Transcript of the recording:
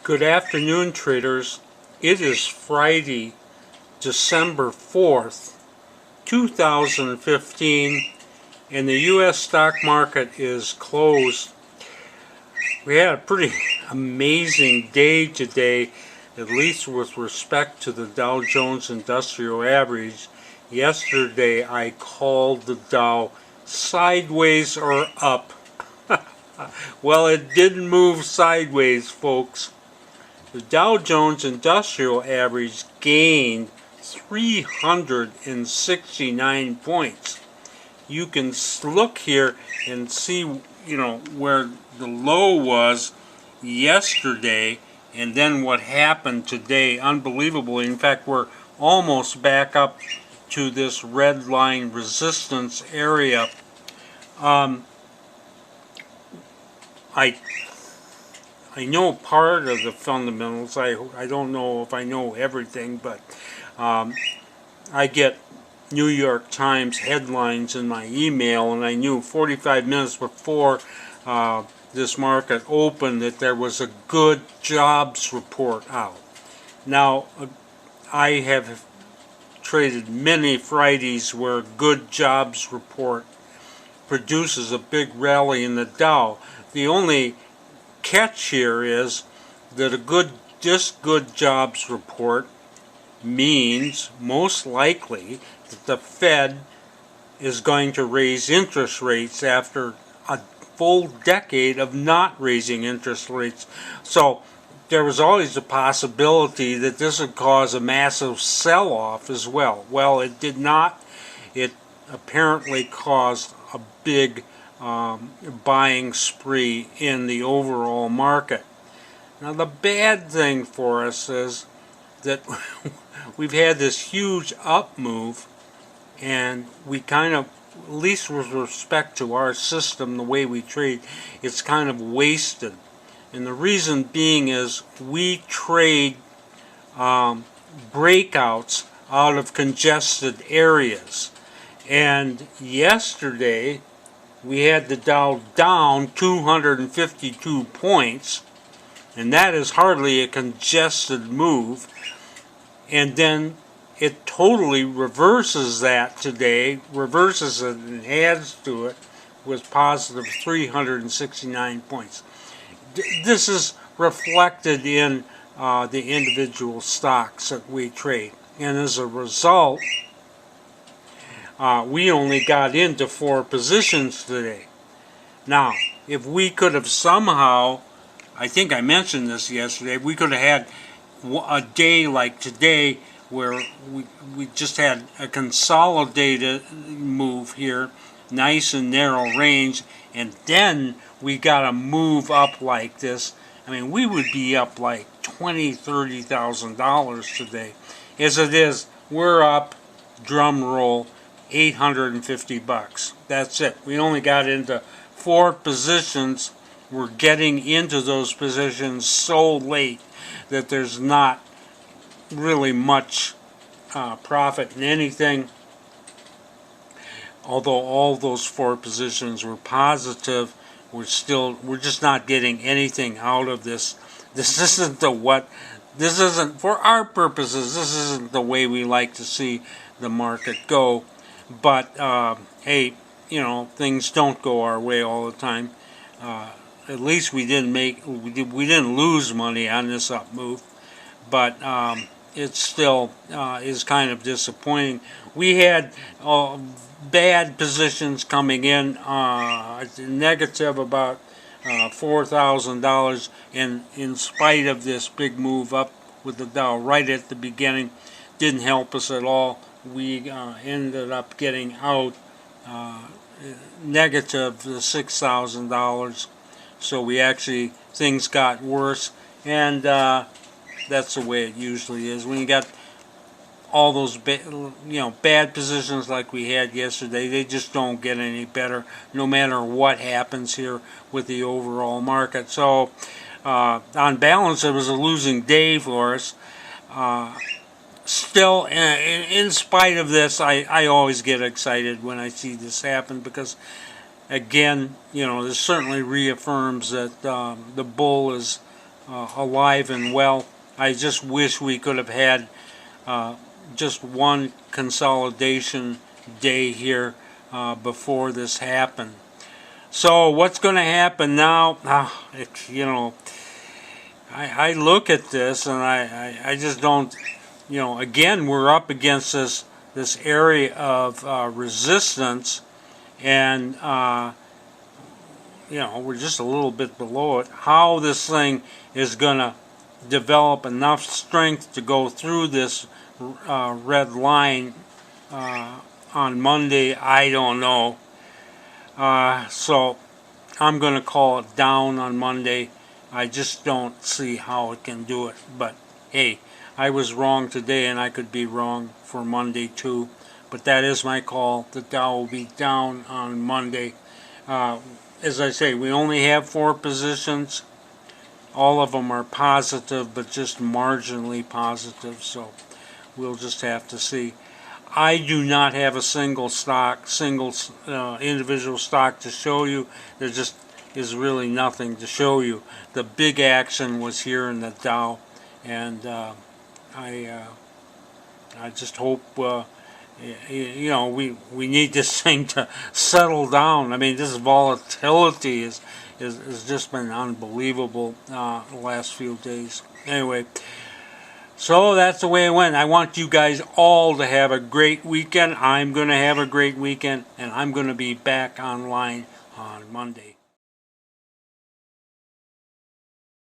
Good afternoon, traders. It is Friday, December 4th, 2015, and the U.S. stock market is closed. We had a pretty amazing day today, at least with respect to the Dow Jones Industrial Average. Yesterday, I called the Dow sideways or up. Well, it didn't move sideways, folks. The Dow Jones Industrial Average gained 369 points. You can look here and see, where the low was yesterday and then what happened today. Unbelievably. In fact, we're almost back up to this red line resistance area. I know part of the fundamentals. I don't know if I know everything, but I get New York Times headlines in my email, and I knew 45 minutes before this market opened that there was a good jobs report out. Now, I have traded many Fridays where good jobs report produces a big rally in the Dow. The only catch here is that this good jobs report means most likely that the Fed is going to raise interest rates after a full decade of not raising interest rates. So there was always a possibility that this would cause a massive sell-off as well. Well, it did not. It apparently caused a big buying spree in the overall market. Now, the bad thing for us is that we've had this huge up move, and we kind of, at least with respect to our system, the way we trade, it's kind of wasted. And the reason being is we trade breakouts out of congested areas. And yesterday, we had the Dow down 252 points, and that is hardly a congested move. And then it totally reverses that today, reverses it and adds to it with positive 369 points. This is reflected in the individual stocks that we trade. And as a result, we only got into 4 positions today. Now, if we could have somehow, I think I mentioned this yesterday, we could have had a day like today where we just had a consolidated move here, nice and narrow range, and then we got a move up like this. I mean, we would be up like $20,000-$30,000 today. As it is, we're up, drum roll, $850. That's it. We only got into 4 positions. We're getting into those positions so late that there's not really much profit in anything. Although all those 4 positions were positive, we're just not getting anything out of this. This isn't for our purposes. This isn't the way we like to see the market go. But hey, things don't go our way all the time. At least we didn't lose money on this up move, but it still is kind of disappointing. We had bad positions coming in, negative about $4,000, and in spite of this big move up with the Dow right at the beginning, didn't help us at all. We ended up getting out negative $6,000. So we actually, things got worse, and that's the way it usually is. When you got all those bad positions like we had yesterday, they just don't get any better no matter what happens here with the overall market. So on balance, it was a losing day for us. Still, in spite of this, I always get excited when I see this happen, because again, this certainly reaffirms that the bull is alive and well. I just wish we could have had just one consolidation day here before this happened. So what's going to happen now? I look at this and I just don't, again, we're up against this area of resistance, and we're just a little bit below it. How this thing is going to develop enough strength to go through this red line on Monday, I don't know. So I'm going to call it down on Monday. I just don't see how it can do it. But hey, I was wrong today, and I could be wrong for Monday too. But that is my call. The Dow will be down on Monday. As I say, we only have 4 positions. All of them are positive, but just marginally positive. So we'll just have to see. I do not have a single individual stock to show you. There just is really nothing to show you. The big action was here in the Dow, and I just hope we need this thing to settle down. I mean, this volatility is just been unbelievable the last few days. Anyway. So that's the way it went. I want you guys all to have a great weekend. I'm going to have a great weekend, and I'm going to be back online on Monday.